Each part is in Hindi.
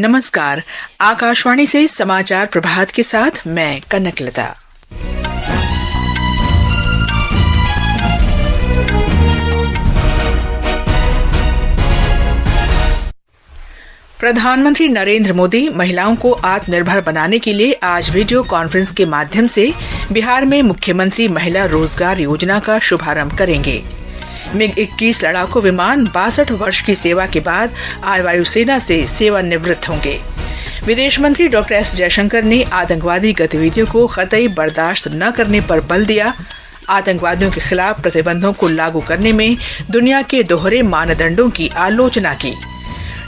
नमस्कार। आकाशवाणी से समाचार प्रभात के साथ मैं कनकलता। प्रधानमंत्री नरेंद्र मोदी महिलाओं को आत्मनिर्भर बनाने के लिए आज वीडियो कॉन्फ्रेंस के माध्यम से बिहार में मुख्यमंत्री महिला रोजगार योजना का शुभारंभ करेंगे। MiG-21 लड़ाकू विमान 62 वर्ष की सेवा के बाद आज वायुसेना से सेवानिवृत्त होंगे। विदेश मंत्री डॉक्टर एस जयशंकर ने आतंकवादी गतिविधियों को कतई बर्दाश्त न करने पर बल दिया। आतंकवादियों के खिलाफ प्रतिबंधों को लागू करने में दुनिया के दोहरे मानदंडों की आलोचना की।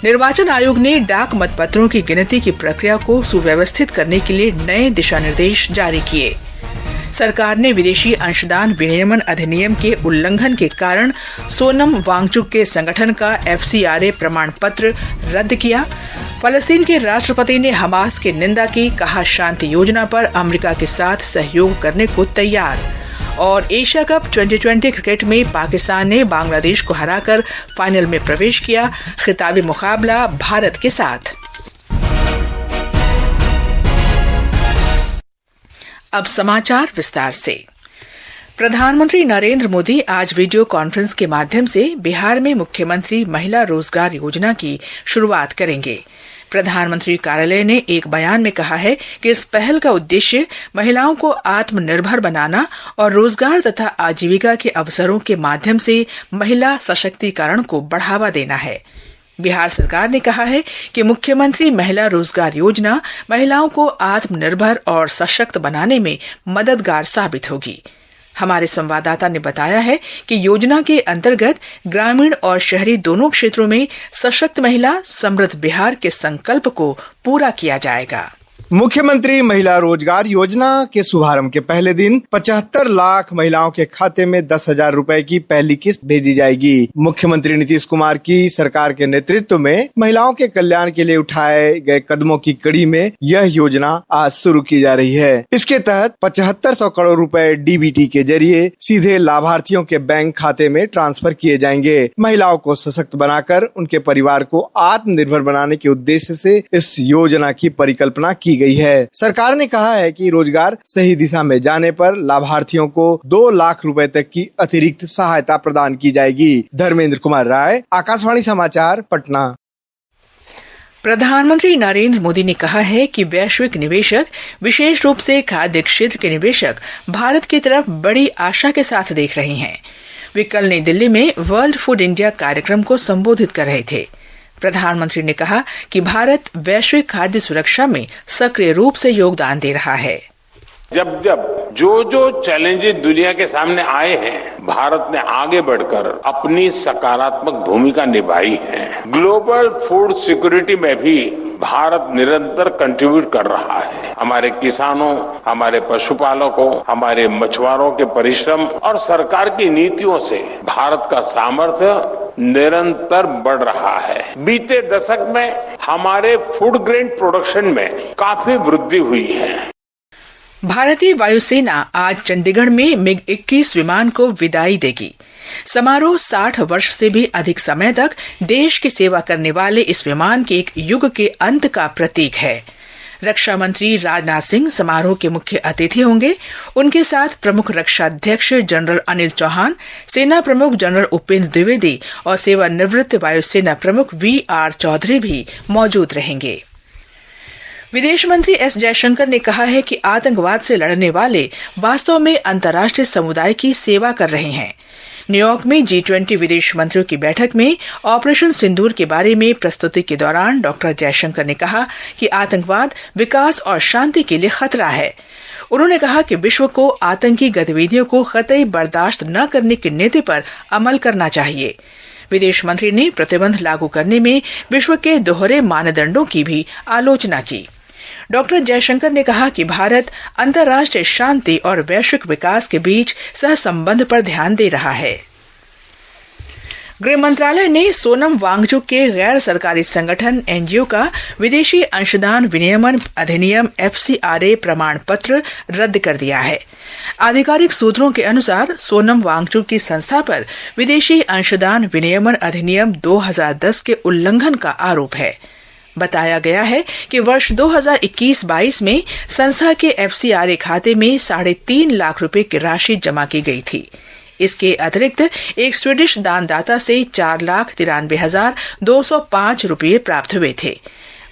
निर्वाचन आयोग ने डाक मतपत्रों की गिनती की प्रक्रिया को सुव्यवस्थित करने के लिए नए दिशा निर्देश जारी किए। सरकार ने विदेशी अंशदान विनियमन अधिनियम के उल्लंघन के कारण सोनम वांगचुक के संगठन का FCRA प्रमाण पत्र रद्द किया। फलस्तीन के राष्ट्रपति ने हमास की निंदा की, कहा शांति योजना पर अमेरिका के साथ सहयोग करने को तैयार। और एशिया कप 2020 क्रिकेट में पाकिस्तान ने बांग्लादेश को हराकर फाइनल में प्रवेश किया। खिताबी मुकाबला भारत के साथ। अब समाचार विस्तार से। प्रधानमंत्री नरेंद्र मोदी आज वीडियो कॉन्फ्रेंस के माध्यम से बिहार में मुख्यमंत्री महिला रोजगार योजना की शुरुआत करेंगे। प्रधानमंत्री कार्यालय ने एक बयान में कहा है कि इस पहल का उद्देश्य महिलाओं को आत्मनिर्भर बनाना और रोजगार तथा आजीविका के अवसरों के माध्यम से महिला सशक्तिकरण को बढ़ावा देना है। बिहार सरकार ने कहा है कि मुख्यमंत्री महिला रोजगार योजना महिलाओं को आत्मनिर्भर और सशक्त बनाने में मददगार साबित होगी। हमारे संवाददाता ने बताया है कि योजना के अंतर्गत ग्रामीण और शहरी दोनों क्षेत्रों में सशक्त महिला समृद्ध बिहार के संकल्प को पूरा किया जाएगा। मुख्यमंत्री महिला रोजगार योजना के शुभारंभ के पहले दिन 75 लाख महिलाओं के खाते में 10,000 रुपए की पहली किस्त भेजी जाएगी। मुख्यमंत्री नीतीश कुमार की सरकार के नेतृत्व में महिलाओं के कल्याण के लिए उठाए गए कदमों की कड़ी में यह योजना आज शुरू की जा रही है। इसके तहत 7500 करोड़ रुपए DBT के जरिए सीधे लाभार्थियों के बैंक खाते में ट्रांसफर किए जाएंगे। महिलाओं को सशक्त बनाकर उनके परिवार को आत्मनिर्भर बनाने के उद्देश्य से इस योजना की परिकल्पना की गई है। सरकार ने कहा है कि रोजगार सही दिशा में जाने पर लाभार्थियों को 2 लाख रुपए तक की अतिरिक्त सहायता प्रदान की जाएगी। धर्मेंद्र कुमार राय, आकाशवाणी समाचार, पटना। प्रधानमंत्री नरेंद्र मोदी ने कहा है कि वैश्विक निवेशक, विशेष रूप से खाद्य क्षेत्र के निवेशक, भारत की तरफ बड़ी आशा के साथ देख रहे हैं। वे कल नई दिल्ली में वर्ल्ड फूड इंडिया कार्यक्रम को संबोधित कर रहे थे। प्रधानमंत्री ने कहा कि भारत वैश्विक खाद्य सुरक्षा में सक्रिय रूप से योगदान दे रहा है। जब जो चैलेंजेस दुनिया के सामने आए हैं, भारत ने आगे बढ़कर अपनी सकारात्मक भूमिका निभाई है। ग्लोबल फूड सिक्योरिटी में भी भारत निरंतर कंट्रीब्यूट कर रहा है। हमारे किसानों, हमारे पशुपालकों, हमारे मछुआरों के परिश्रम और सरकार की नीतियों से भारत का सामर्थ्य निरंतर बढ़ रहा है। बीते दशक में हमारे फूड ग्रेन प्रोडक्शन में काफी वृद्धि हुई है। भारतीय वायुसेना आज चंडीगढ़ में MiG-21 विमान को विदाई देगी। समारोह 60 वर्ष से भी अधिक समय तक देश की सेवा करने वाले इस विमान के एक युग के अंत का प्रतीक है। रक्षा मंत्री राजनाथ सिंह समारोह के मुख्य अतिथि होंगे। उनके साथ प्रमुख रक्षा अध्यक्ष जनरल अनिल चौहान, सेना प्रमुख जनरल उपेंद्र द्विवेदी और सेवानिवृत्त वायुसेना प्रमुख VR चौधरी भी मौजूद रहेंगे। विदेश मंत्री एस जयशंकर ने कहा है कि आतंकवाद से लड़ने वाले वास्तव में अंतर्राष्ट्रीय समुदाय की सेवा कर रहे हैं। न्यूयॉर्क में G20 विदेश मंत्रियों की बैठक में ऑपरेशन सिंदूर के बारे में प्रस्तुति के दौरान डॉक्टर जयशंकर ने कहा कि आतंकवाद विकास और शांति के लिए खतरा है। उन्होंने कहा कि विश्व को आतंकी गतिविधियों को कतई बर्दाश्त न करने की नीति पर अमल करना चाहिए। विदेश मंत्री ने प्रतिबंध लागू करने में विश्व के दोहरे मानदंडों की भी आलोचना की। डॉक्टर जयशंकर ने कहा कि भारत अंतर्राष्ट्रीय शांति और वैश्विक विकास के बीच सहसंबंध पर ध्यान दे रहा है। गृह मंत्रालय ने सोनम वांगचुक के गैर सरकारी संगठन NGO का विदेशी अंशदान विनियमन अधिनियम FCRA प्रमाण पत्र रद्द कर दिया है। आधिकारिक सूत्रों के अनुसार सोनम वांगचुक की संस्था पर विदेशी अंशदान विनियमन अधिनियम 2010 के उल्लंघन का आरोप है। बताया गया है कि वर्ष 2021-22 में संस्था के FCRA खाते में 3.5 लाख रुपए की राशि जमा की गई थी। इसके अतिरिक्त एक स्वीडिश दानदाता से 4,93,205 रुपये प्राप्त हुए थे।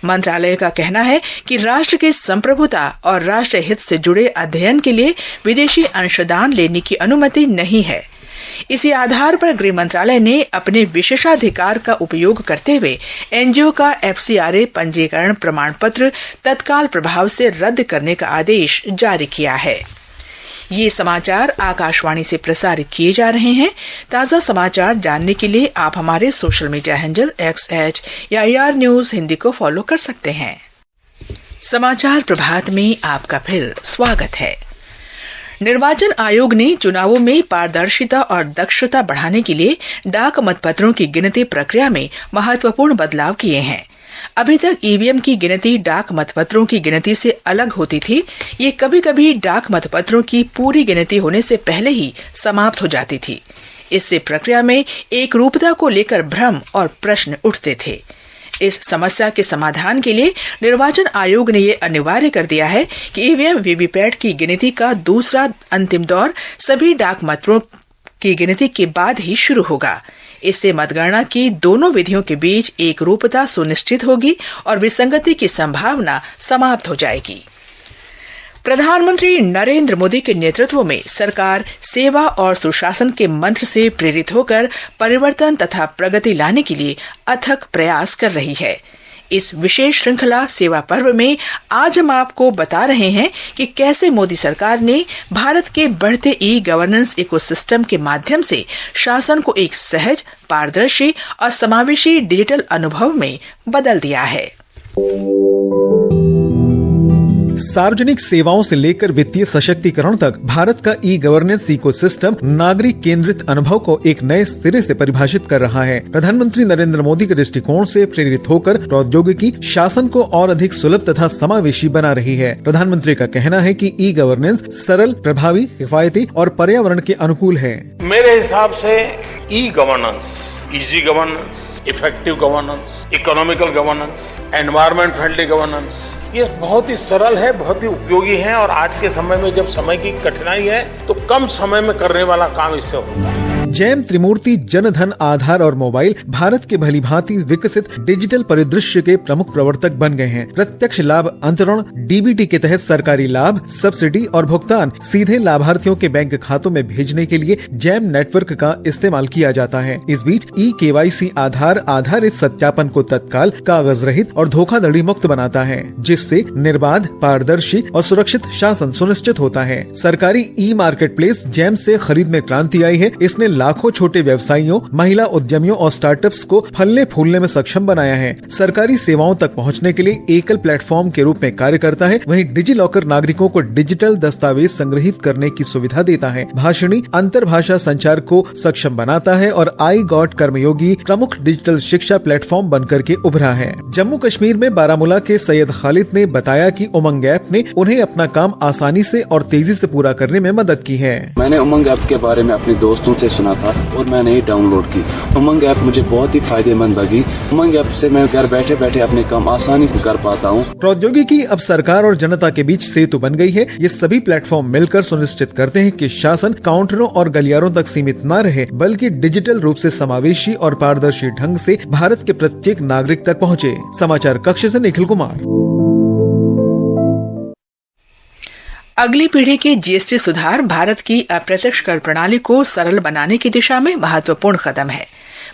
मंत्रालय का कहना है कि राष्ट्र के संप्रभुता और राष्ट्र हित से जुड़े अध्ययन के लिए विदेशी अंशदान लेने की अनुमति नहीं है। इसी आधार पर गृह मंत्रालय ने अपने विशेषाधिकार का उपयोग करते हुए NGO का FCRA पंजीकरण प्रमाण पत्र तत्काल प्रभाव से रद्द करने का आदेश जारी किया है। ये समाचार आकाशवाणी से प्रसारित किए जा रहे हैं। ताज़ा समाचार जानने के लिए आप हमारे सोशल मीडिया हैंडल X@ या AR न्यूज हिंदी को फॉलो कर सकते हैं। समाचार प्रभात में आपका फिर स्वागत है। निर्वाचन आयोग ने चुनावों में पारदर्शिता और दक्षता बढ़ाने के लिए डाक मतपत्रों की गिनती प्रक्रिया में महत्वपूर्ण बदलाव किए हैं। अभी तक EVM की गिनती डाक मतपत्रों की गिनती से अलग होती थी। ये कभी-कभी डाक मतपत्रों की पूरी गिनती होने से पहले ही समाप्त हो जाती थी। इससे प्रक्रिया में एक रूपता को लेकर भ्रम और प्रश्न उठते थे। इस समस्या के समाधान के लिए निर्वाचन आयोग ने ये अनिवार्य कर दिया है कि EVM वीवीपैट की गिनती का दूसरा अंतिम दौर सभी डाक मतों की गिनती के बाद ही शुरू होगा। इससे मतगणना की दोनों विधियों के बीच एक रूपता सुनिश्चित होगी और विसंगति की संभावना समाप्त हो जाएगी। प्रधानमंत्री नरेंद्र मोदी के नेतृत्व में सरकार सेवा और सुशासन के मंत्र से प्रेरित होकर परिवर्तन तथा प्रगति लाने के लिए अथक प्रयास कर रही है। इस विशेष श्रृंखला सेवा पर्व में आज हम आपको बता रहे हैं कि कैसे मोदी सरकार ने भारत के बढ़ते ई-गवर्नेंस इकोसिस्टम के माध्यम से शासन को एक सहज, पारदर्शी और समावेशी डिजिटल अनुभव में बदल दिया है। सार्वजनिक सेवाओं से लेकर वित्तीय सशक्तिकरण तक भारत का ई-गवर्नेंस इकोसिस्टम नागरिक केंद्रित अनुभव को एक नए सिरे से परिभाषित कर रहा है। प्रधानमंत्री नरेंद्र मोदी के दृष्टिकोण से प्रेरित होकर प्रौद्योगिकी शासन को और अधिक सुलभ तथा समावेशी बना रही है। प्रधानमंत्री का कहना है कि ई-गवर्नेंस सरल, प्रभावी, किफायती और पर्यावरण के अनुकूल है। मेरे हिसाब से e-governance, easy governance, effective governance, economical governance, environment friendly governance, ये बहुत ही सरल है, बहुत ही उपयोगी है और आज के समय में जब समय की कठिनाई है तो कम समय में करने वाला काम इससे होता है। जैम त्रिमूर्ति जनधन, आधार और मोबाइल भारत के भलीभांति विकसित डिजिटल परिदृश्य के प्रमुख प्रवर्तक बन गए हैं। प्रत्यक्ष लाभ अंतरण DBT के तहत सरकारी लाभ, सब्सिडी और भुगतान सीधे लाभार्थियों के बैंक खातों में भेजने के लिए जैम नेटवर्क का इस्तेमाल किया जाता है। इस बीच eKYC आधार आधारित सत्यापन को तत्काल, कागज रहित और धोखाधड़ी मुक्त बनाता है, जिससे निर्बाध, पारदर्शी और सुरक्षित शासन सुनिश्चित होता है। सरकारी ई-मार्केट प्लेस जैम से खरीद में क्रांति आई है। इसने लाखों छोटे व्यवसायियों, महिला उद्यमियों और स्टार्टअप्स को फलने फूलने में सक्षम बनाया है। सरकारी सेवाओं तक पहुंचने के लिए एकल प्लेटफॉर्म के रूप में कार्य करता है। वहीं डिजिलॉकर नागरिकों को डिजिटल दस्तावेज संग्रहित करने की सुविधा देता है, भाषणी अंतरभाषा संचार को सक्षम बनाता है और iGOT कर्मयोगी प्रमुख डिजिटल शिक्षा प्लेटफॉर्म बनकर के उभरा है। जम्मू कश्मीर में बारामूला के सैयद खालिद ने बताया कि उमंग ऐप ने उन्हें अपना काम आसानी से और तेजी से पूरा करने में मदद की है। मैंने उमंग ऐप के बारे में अपने दोस्तों से सुना था और मैंने ये डाउनलोड की। उमंग ऐप मुझे बहुत ही फायदेमंद लगी। उमंग ऐप से मैं घर बैठे बैठे अपने काम आसानी से कर पाता हूँ। प्रौद्योगिकी अब सरकार और जनता के बीच सेतु बन गई है। ये सभी प्लेटफॉर्म मिलकर सुनिश्चित करते हैं कि शासन काउंटरों और गलियारों तक सीमित न रहे, बल्कि डिजिटल रूप से समावेशी और पारदर्शी ढंग से भारत के प्रत्येक नागरिक तक पहुँचे। समाचार कक्ष से निखिल कुमार। अगली पीढ़ी के GST सुधार भारत की अप्रत्यक्ष कर प्रणाली को सरल बनाने की दिशा में महत्वपूर्ण कदम है।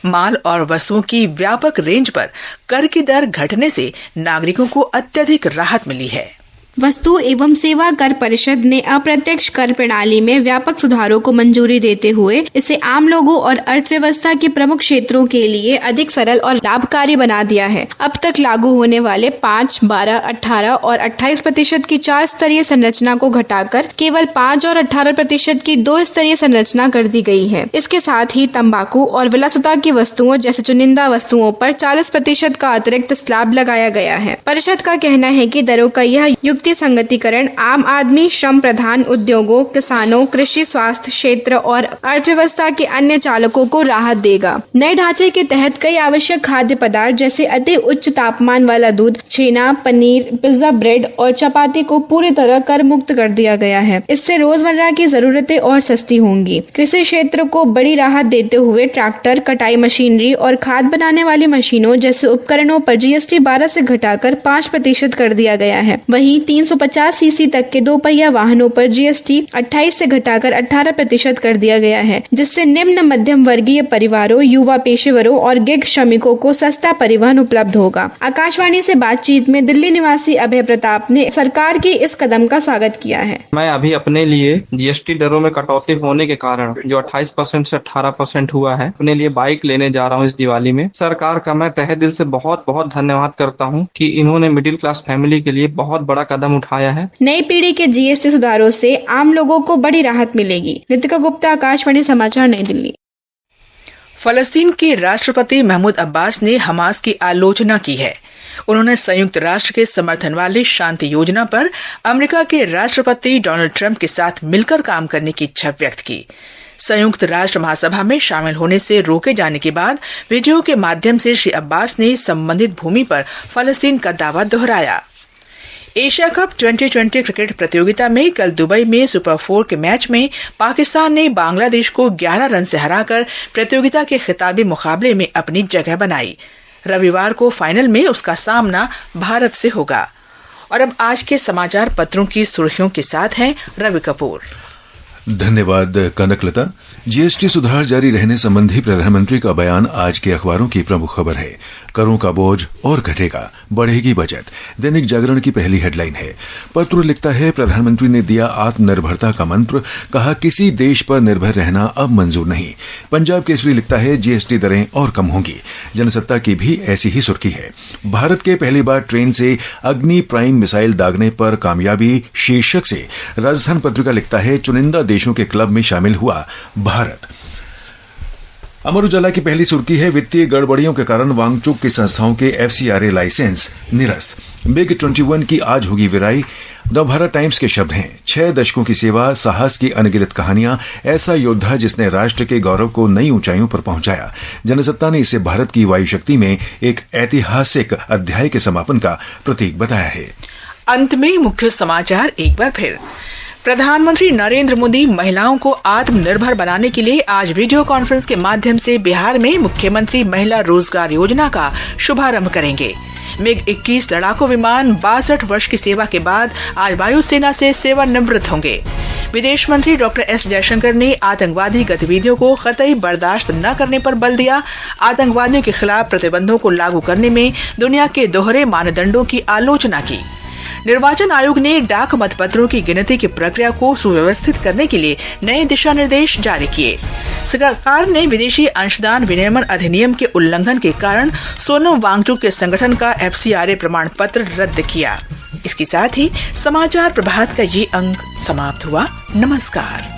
माल और वस्तुओं की व्यापक रेंज पर कर की दर घटने से नागरिकों को अत्यधिक राहत मिली है। वस्तु एवं सेवा कर परिषद ने अप्रत्यक्ष कर प्रणाली में व्यापक सुधारों को मंजूरी देते हुए इसे आम लोगों और अर्थव्यवस्था के प्रमुख क्षेत्रों के लिए अधिक सरल और लाभकारी बना दिया है। अब तक लागू होने वाले 5, 12, 18 और 28% की 4 स्तरीय संरचना को घटाकर केवल 5 और 18% की 2 स्तरीय संरचना कर दी गई है। इसके साथ ही तंबाकू और विलासिता की वस्तुओं जैसे चुनिंदा वस्तुओं पर 40% का अतिरिक्त स्लैब लगाया गया है। परिषद का कहना है कि दरों का यह युक्ति जीएसटी संगतिकरण आम आदमी, श्रम प्रधान उद्योगों, किसानों, कृषि, स्वास्थ्य क्षेत्र और अर्थव्यवस्था के अन्य चालकों को राहत देगा। नए ढांचे के तहत कई आवश्यक खाद्य पदार्थ जैसे अति उच्च तापमान वाला दूध, छेना, पनीर, पिज्जा, ब्रेड और चपाती को पूरी तरह कर मुक्त कर दिया गया है। इससे रोजमर्रा की जरूरतें और सस्ती होंगी। कृषि क्षेत्र को बड़ी राहत देते हुए ट्रैक्टर, कटाई मशीनरी और खाद बनाने वाली मशीनों जैसे उपकरणों पर जीएसटी 12 से घटाकर 5% कर दिया गया है। वहीं 350 सीसी तक के 2 पहिया वाहनों पर जीएसटी 28 से घटाकर 18% कर दिया गया है, जिससे निम्न मध्यम वर्गीय परिवारों, युवा पेशेवरों और गिग श्रमिकों को सस्ता परिवहन उपलब्ध होगा। आकाशवाणी से बातचीत में दिल्ली निवासी अभय प्रताप ने सरकार के इस कदम का स्वागत किया है। मैं अभी अपने लिए जीएसटी दरों में कटौती होने के कारण जो 28% से 18% हुआ है, अपने लिए बाइक लेने जा रहा हूँ इस दिवाली में। सरकार का मैं तहे दिल से बहुत बहुत धन्यवाद करता हूँ कि इन्होंने मिडिल क्लास फैमिली के लिए बहुत बड़ा कदम उठाया है। नई पीढ़ी के जीएसटी सुधारों से आम लोगों को बड़ी राहत मिलेगी। नितिका गुप्ता, आकाशवाणी समाचार, नई दिल्ली। फलस्तीन के राष्ट्रपति महमूद अब्बास ने हमास की आलोचना की है। उन्होंने संयुक्त राष्ट्र के समर्थन वाली शांति योजना पर अमेरिका के राष्ट्रपति डोनाल्ड ट्रंप के साथ मिलकर काम करने की इच्छा व्यक्त की। संयुक्त राष्ट्र महासभा में शामिल होने से रोके जाने के बाद वीडियो के माध्यम से श्री अब्बास ने संबंधित भूमि पर फलस्तीन का दावा दोहराया। एशिया कप 2020 क्रिकेट प्रतियोगिता में कल दुबई में सुपर 4 के मैच में पाकिस्तान ने बांग्लादेश को 11 रन से हराकर प्रतियोगिता के खिताबी मुकाबले में अपनी जगह बनाई। रविवार को फाइनल में उसका सामना भारत से होगा। और अब आज के समाचार पत्रों की सुर्खियों के साथ हैं रवि कपूर। धन्यवाद कनकलता। जीएसटी सुधार जारी रहने संबंधी प्रधानमंत्री का बयान आज के अखबारों की प्रमुख खबर है। करों का बोझ और घटेगा, बढ़ेगी बचत, दैनिक जागरण की पहली हेडलाइन है। पत्र लिखता है, प्रधानमंत्री ने दिया आत्मनिर्भरता का मंत्र, कहा किसी देश पर निर्भर रहना अब मंजूर नहीं। पंजाब केसरी लिखता है, जीएसटी दरें और कम होंगी। जनसत्ता की भी ऐसी ही सुर्खी है। भारत के पहली बार ट्रेन से अग्नि प्राइम मिसाइल दागने पर कामयाबी शीर्षक से राजस्थान पत्रिका लिखता है, चुनिंदा देशों के क्लब में शामिल हुआ भारत। अमर उजाला की पहली सुर्खी है, वित्तीय गड़बड़ियों के कारण वांगचुक की संस्थाओं के एफसीआरए लाइसेंस निरस्त। बिग 21 की आज होगी विदाई। नवभारत टाइम्स के शब्द हैं, 6 दशकों की सेवा, साहस की अनगिनत कहानियां, ऐसा योद्धा जिसने राष्ट्र के गौरव को नई ऊंचाइयों पर पहुंचाया। जनसत्ता ने इसे भारत की वायु शक्ति में एक ऐतिहासिक अध्याय के समापन का प्रतीक बताया है। अंत में मुख्य समाचार एक बार फिर। प्रधानमंत्री नरेंद्र मोदी महिलाओं को आत्मनिर्भर बनाने के लिए आज वीडियो कॉन्फ्रेंस के माध्यम से बिहार में मुख्यमंत्री महिला रोजगार योजना का शुभारंभ करेंगे। मिग 21 लड़ाकू विमान 62 वर्ष की सेवा के बाद आज वायुसेना से सेवानिवृत्त होंगे। विदेश मंत्री डॉक्टर एस जयशंकर ने आतंकवादी गतिविधियों को कतई बर्दाश्त न करने पर बल दिया। आतंकवादियों के खिलाफ प्रतिबंधों को लागू करने में दुनिया के दोहरे मानदंडों की आलोचना की। निर्वाचन आयोग ने डाक मतपत्रों की गिनती की प्रक्रिया को सुव्यवस्थित करने के लिए नए दिशा निर्देश जारी किए। सरकार ने विदेशी अंशदान विनियमन अधिनियम के उल्लंघन के कारण सोनम वांगचुक के संगठन का एफसीआरए प्रमाण पत्र रद्द किया। इसके साथ ही समाचार प्रभात का ये अंक समाप्त हुआ। नमस्कार।